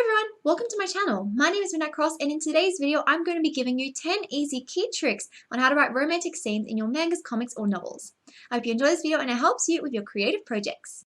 Hi everyone, welcome to my channel. My name is Midnight Cross, and in today's video I'm going to be giving you 10 easy key tricks on how to write romantic scenes in your mangas, comics or novels. I hope you enjoy this video and it helps you with your creative projects.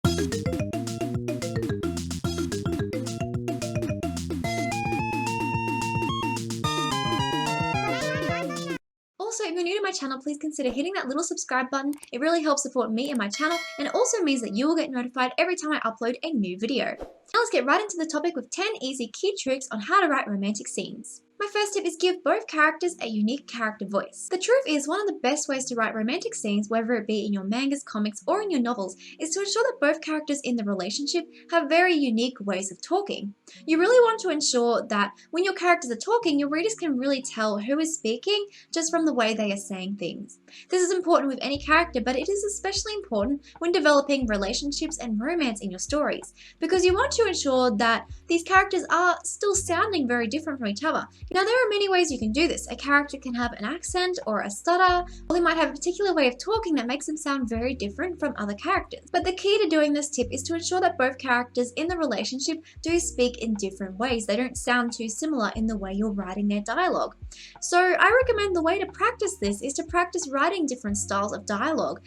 Also, if you're new to my channel, please consider hitting that little subscribe button. It really helps support me and my channel, and it also means that you will get notified every time I upload a new video. Now let's get right into the topic with 10 easy key tricks on how to write romantic scenes. My first tip is give both characters a unique character voice. The truth is, one of the best ways to write romantic scenes, whether it be in your mangas, comics, or in your novels, is to ensure that both characters in the relationship have very unique ways of talking. You really want to ensure that when your characters are talking, your readers can really tell who is speaking just from the way they are saying things. This is important with any character, but it is especially important when developing relationships and romance in your stories, because you want to ensure that these characters are still sounding very different from each other. Now, there are many ways you can do this. A character can have an accent or a stutter, or they might have a particular way of talking that makes them sound very different from other characters. But the key to doing this tip is to ensure that both characters in the relationship do speak in different ways. They don't sound too similar in the way you're writing their dialogue. So I recommend the way to practice this is to practice writing different styles of dialogue.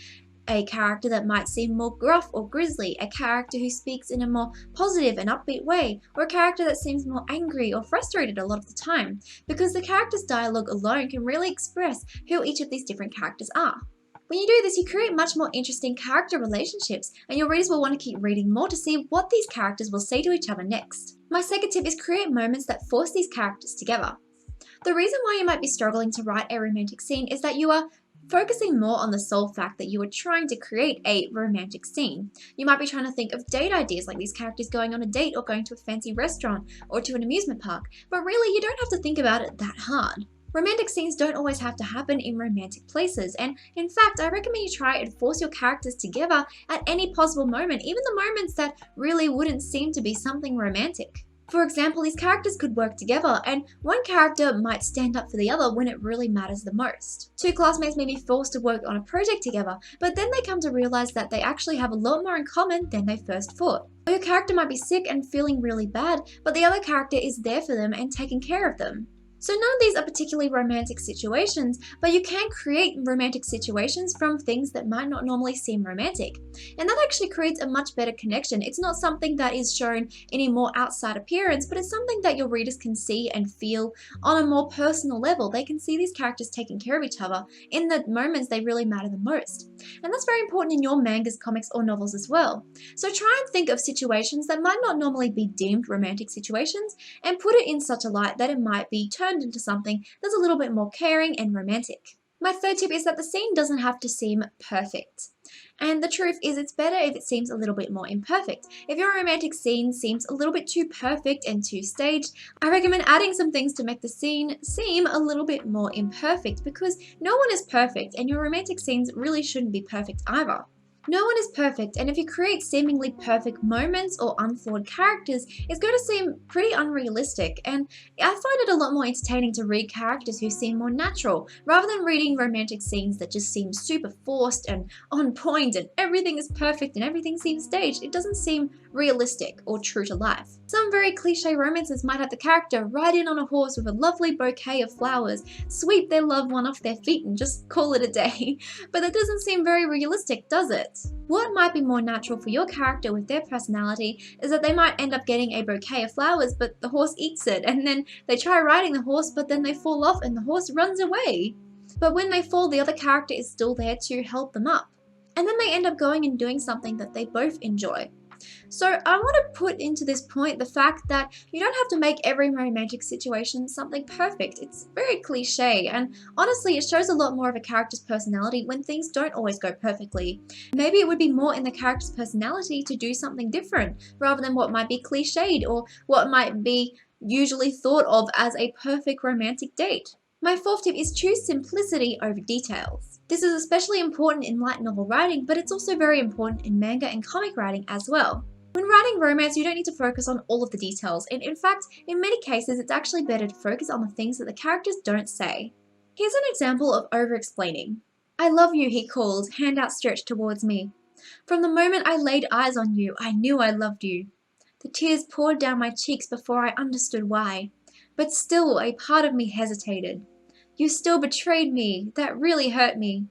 A character that might seem more gruff or grisly, a character who speaks in a more positive and upbeat way, or a character that seems more angry or frustrated a lot of the time, because the character's dialogue alone can really express who each of these different characters are. When you do this, you create much more interesting character relationships, and your readers will want to keep reading more to see what these characters will say to each other next. My second tip is create moments that force these characters together. The reason why you might be struggling to write a romantic scene is that you are focusing more on the sole fact that you are trying to create a romantic scene. You might be trying to think of date ideas, like these characters going on a date or going to a fancy restaurant or to an amusement park, but really you don't have to think about it that hard. Romantic scenes don't always have to happen in romantic places, and in fact I recommend you try and force your characters together at any possible moment, even the moments that really wouldn't seem to be something romantic. For example, these characters could work together, and one character might stand up for the other when it really matters the most. Two classmates may be forced to work on a project together, but then they come to realize that they actually have a lot more in common than they first thought. Or your character might be sick and feeling really bad, but the other character is there for them and taking care of them. So none of these are particularly romantic situations, but you can create romantic situations from things that might not normally seem romantic. And that actually creates a much better connection. It's not something that is shown in a more outside appearance, but it's something that your readers can see and feel on a more personal level. They can see these characters taking care of each other in the moments they really matter the most. And that's very important in your mangas, comics, or novels as well. So try and think of situations that might not normally be deemed romantic situations and put it in such a light that it might be turned into something that's a little bit more caring and romantic. My third tip is that the scene doesn't have to seem perfect. And the truth is, it's better if it seems a little bit more imperfect. If your romantic scene seems a little bit too perfect and too staged, I recommend adding some things to make the scene seem a little bit more imperfect, because no one is perfect and your romantic scenes really shouldn't be perfect either. No one is perfect, and if you create seemingly perfect moments or unflawed characters, it's going to seem pretty unrealistic, and I find it a lot more entertaining to read characters who seem more natural, rather than reading romantic scenes that just seem super forced and on point and everything is perfect and everything seems staged. It doesn't seem realistic or true to life. Some very cliche romances might have the character ride in on a horse with a lovely bouquet of flowers, sweep their loved one off their feet and just call it a day, but that doesn't seem very realistic, does it? What might be more natural for your character with their personality is that they might end up getting a bouquet of flowers, but the horse eats it, and then they try riding the horse, but then they fall off and the horse runs away. But when they fall, the other character is still there to help them up. And then they end up going and doing something that they both enjoy. So I want to put into this point the fact that you don't have to make every romantic situation something perfect. It's very cliche, and honestly it shows a lot more of a character's personality when things don't always go perfectly. Maybe it would be more in the character's personality to do something different rather than what might be cliched or what might be usually thought of as a perfect romantic date. My fourth tip is choose simplicity over details. This is especially important in light novel writing, but it's also very important in manga and comic writing as well. When writing romance, you don't need to focus on all of the details, and in fact, in many cases, it's actually better to focus on the things that the characters don't say. Here's an example of over-explaining. "I love you," he called, hand outstretched towards me. "From the moment I laid eyes on you, I knew I loved you." The tears poured down my cheeks before I understood why. But still, a part of me hesitated. You still betrayed me. That really hurt me.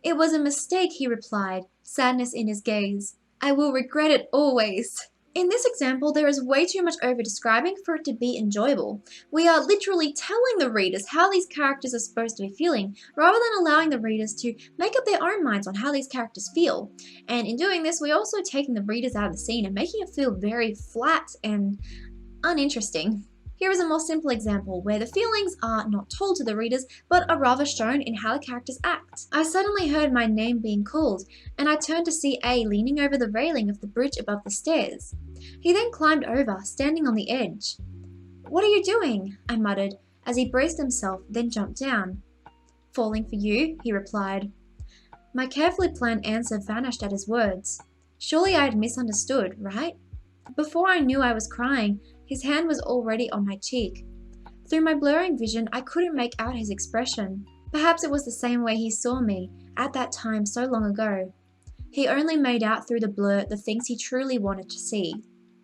It was a mistake, he replied, sadness in his gaze. I will regret it always. In this example, there is way too much over-describing for it to be enjoyable. We are literally telling the readers how these characters are supposed to be feeling, rather than allowing the readers to make up their own minds on how these characters feel. And in doing this, we're also taking the readers out of the scene and making it feel very flat and uninteresting. Here is a more simple example where the feelings are not told to the readers but are rather shown in how the characters act. I suddenly heard my name being called, and I turned to see A leaning over the railing of the bridge above the stairs. He then climbed over, standing on the edge. What are you doing? I muttered, as he braced himself, then jumped down. Falling for you, he replied. My carefully planned answer vanished at his words. Surely I had misunderstood, right? Before I knew I was crying, his hand was already on my cheek. Through my blurring vision, I couldn't make out his expression. Perhaps it was the same way he saw me, at that time so long ago. He only made out through the blur the things he truly wanted to see.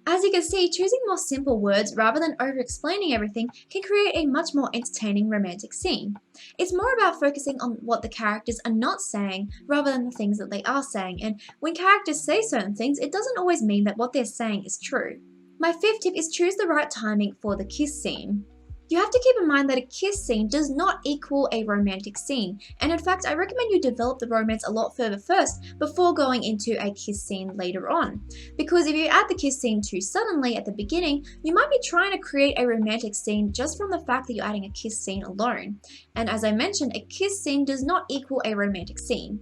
As you can see, choosing more simple words rather than over-explaining everything can create a much more entertaining romantic scene. It's more about focusing on what the characters are not saying rather than the things that they are saying, and when characters say certain things, it doesn't always mean that what they're saying is true. My fifth tip is choose the right timing for the kiss scene. You have to keep in mind that a kiss scene does not equal a romantic scene, and in fact I recommend you develop the romance a lot further first before going into a kiss scene later on. Because if you add the kiss scene too suddenly at the beginning, you might be trying to create a romantic scene just from the fact that you're adding a kiss scene alone. And as I mentioned, a kiss scene does not equal a romantic scene.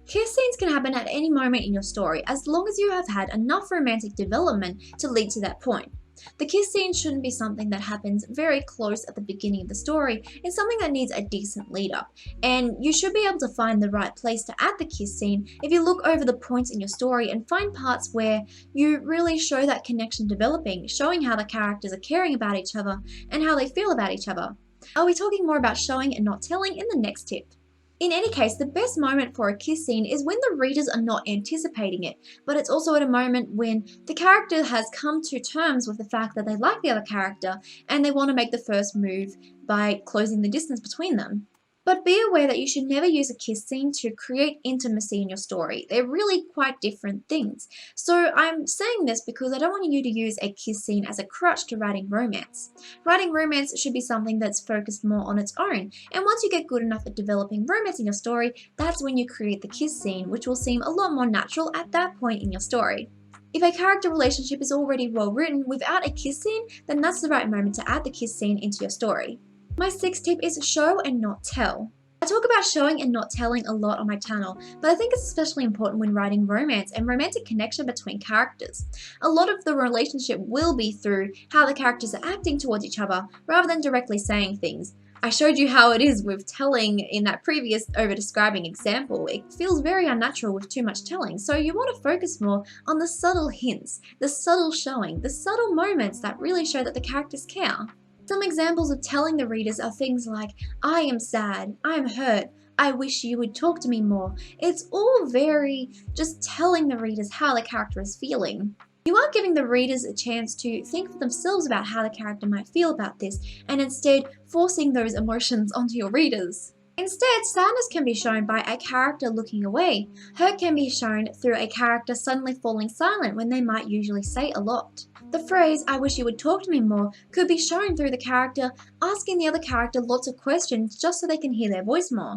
Kiss scenes can happen at any moment in your story as long as you have had enough romantic development to lead to that point. The kiss scene shouldn't be something that happens very close at the beginning of the story. It's something that needs a decent lead up, and you should be able to find the right place to add the kiss scene if you look over the points in your story and find parts where you really show that connection developing, showing how the characters are caring about each other and how they feel about each other. I'll be talking more about showing and not telling in the next tip. In any case, the best moment for a kiss scene is when the readers are not anticipating it, but it's also at a moment when the character has come to terms with the fact that they like the other character and they want to make the first move by closing the distance between them. But be aware that you should never use a kiss scene to create intimacy in your story. They're really quite different things. So I'm saying this because I don't want you to use a kiss scene as a crutch to writing romance. Writing romance should be something that's focused more on its own. And once you get good enough at developing romance in your story, that's when you create the kiss scene, which will seem a lot more natural at that point in your story. If a character relationship is already well written without a kiss scene, then that's the right moment to add the kiss scene into your story. My sixth tip is show and not tell. I talk about showing and not telling a lot on my channel, but I think it's especially important when writing romance and romantic connection between characters. A lot of the relationship will be through how the characters are acting towards each other, rather than directly saying things. I showed you how it is with telling in that previous over-describing example. It feels very unnatural with too much telling, so you want to focus more on the subtle hints, the subtle showing, the subtle moments that really show that the characters care. Some examples of telling the readers are things like, I am sad, I am hurt, I wish you would talk to me more. It's all very just telling the readers how the character is feeling. You aren't giving the readers a chance to think for themselves about how the character might feel about this, and instead forcing those emotions onto your readers. Instead, sadness can be shown by a character looking away. Hurt can be shown through a character suddenly falling silent when they might usually say a lot. The phrase, I wish you would talk to me more, could be shown through the character asking the other character lots of questions just so they can hear their voice more.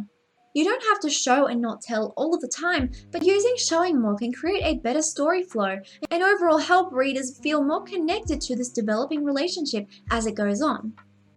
You don't have to show and not tell all of the time, but using showing more can create a better story flow and overall help readers feel more connected to this developing relationship as it goes on.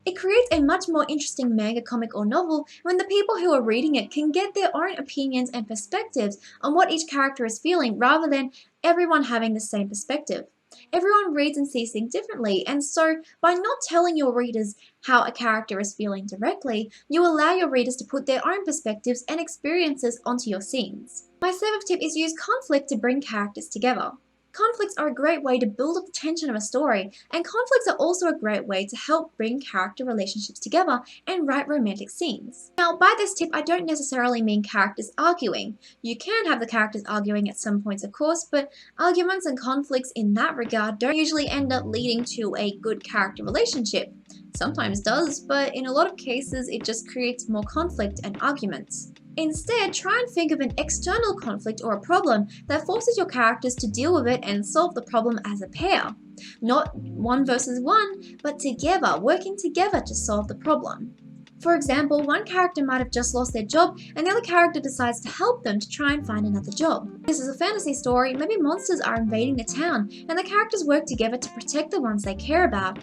It creates a much more interesting manga, comic, or novel when the people who are reading it can get their own opinions and perspectives on what each character is feeling rather than everyone having the same perspective. Everyone reads and sees things differently, and so by not telling your readers how a character is feeling directly, you allow your readers to put their own perspectives and experiences onto your scenes. My seventh tip is use conflict to bring characters together. Conflicts are a great way to build up the tension of a story, and conflicts are also a great way to help bring character relationships together and write romantic scenes. Now, by this tip, I don't necessarily mean characters arguing. You can have the characters arguing at some points, of course, but arguments and conflicts in that regard don't usually end up leading to a good character relationship. Sometimes does, but in a lot of cases, it just creates more conflict and arguments. Instead, try and think of an external conflict or a problem that forces your characters to deal with it and solve the problem as a pair. Not one versus one, but together, working together to solve the problem. For example, one character might have just lost their job and the other character decides to help them to try and find another job. This is a fantasy story, maybe monsters are invading the town and the characters work together to protect the ones they care about.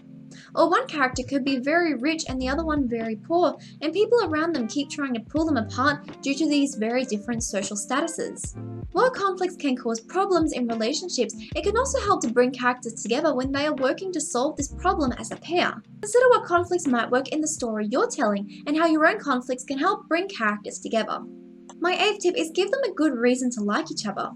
Or one character could be very rich and the other one very poor, and people around them keep trying to pull them apart due to these very different social statuses. While conflicts can cause problems in relationships, it can also help to bring characters together when they are working to solve this problem as a pair. Consider what conflicts might work in the story you're telling and how your own conflicts can help bring characters together. My 8th tip is give them a good reason to like each other.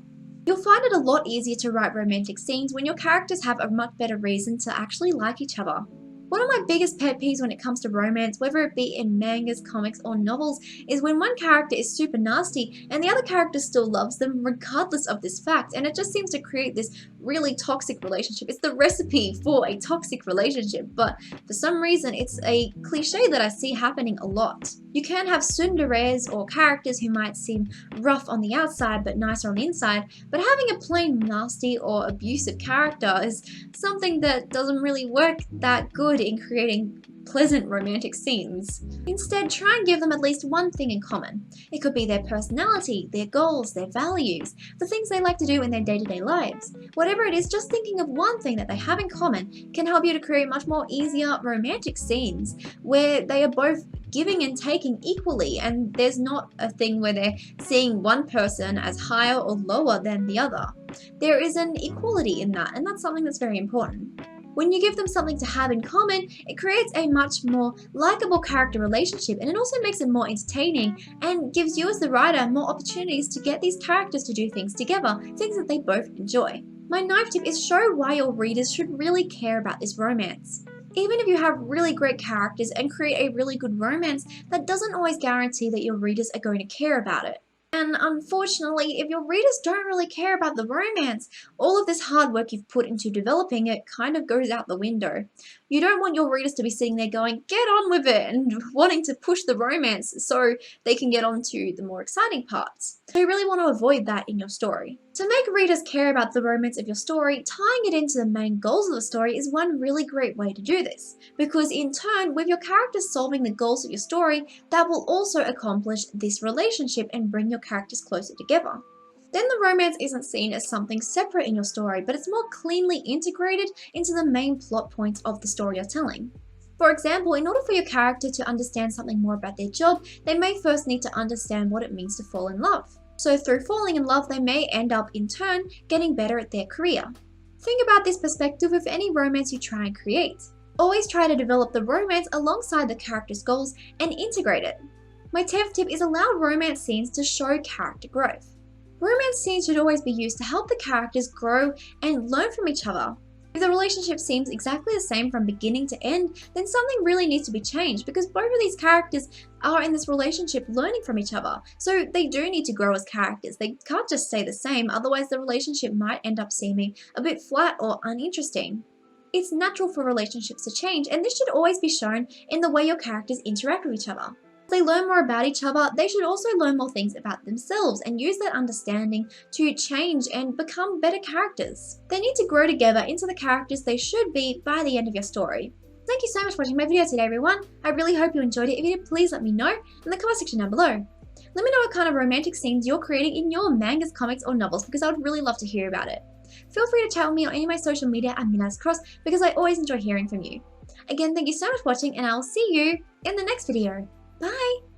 You'll find it a lot easier to write romantic scenes when your characters have a much better reason to actually like each other. One of my biggest pet peeves when it comes to romance, whether it be in mangas, comics, or novels, is when one character is super nasty and the other character still loves them regardless of this fact, and it just seems to create this really toxic relationship. It's the recipe for a toxic relationship, but for some reason it's a cliche that I see happening a lot. You can have tsunderes or characters who might seem rough on the outside but nicer on the inside, but having a plain nasty or abusive character is something that doesn't really work that good in creating pleasant romantic scenes. Instead, try and give them at least one thing in common. It could be their personality, their goals, their values, the things they like to do in their day-to-day lives. Whatever it is, just thinking of one thing that they have in common can help you to create much more easier romantic scenes where they are both giving and taking equally, and there's not a thing where they're seeing one person as higher or lower than the other. There is an equality in that, and that's something that's very important. When you give them something to have in common, it creates a much more likable character relationship, and it also makes it more entertaining and gives you as the writer more opportunities to get these characters to do things together, things that they both enjoy. My 9th tip is show why your readers should really care about this romance. Even if you have really great characters and create a really good romance, that doesn't always guarantee that your readers are going to care about it. And unfortunately, if your readers don't really care about the romance, all of this hard work you've put into developing it kind of goes out the window. You don't want your readers to be sitting there going, get on with it, and wanting to push the romance so they can get on to the more exciting parts. So you really want to avoid that in your story. To make readers care about the romance of your story, tying it into the main goals of the story is one really great way to do this. Because in turn, with your characters solving the goals of your story, that will also accomplish this relationship and bring your characters closer together. Then the romance isn't seen as something separate in your story, but it's more cleanly integrated into the main plot points of the story you're telling. For example, in order for your character to understand something more about their job, they may first need to understand what it means to fall in love. So through falling in love, they may end up in turn getting better at their career. Think about this perspective with any romance you try and create. Always try to develop the romance alongside the character's goals and integrate it. My 10th tip is allow romance scenes to show character growth. Romance scenes should always be used to help the characters grow and learn from each other. If the relationship seems exactly the same from beginning to end, then something really needs to be changed because both of these characters are in this relationship learning from each other. So they do need to grow as characters. They can't just stay the same, otherwise the relationship might end up seeming a bit flat or uninteresting. It's natural for relationships to change, and this should always be shown in the way your characters interact with each other. As they learn more about each other, they should also learn more things about themselves and use that understanding to change and become better characters. They need to grow together into the characters they should be by the end of your story. Thank you so much for watching my video today, everyone. I really hope you enjoyed it. If you did, please let me know in the comment section down below. Let me know what kind of romantic scenes you're creating in your mangas, comics, or novels because I would really love to hear about it. Feel free to chat with me on any of my social media at MinazCross because I always enjoy hearing from you. Again, thank you so much for watching, and I'll see you in the next video. Bye!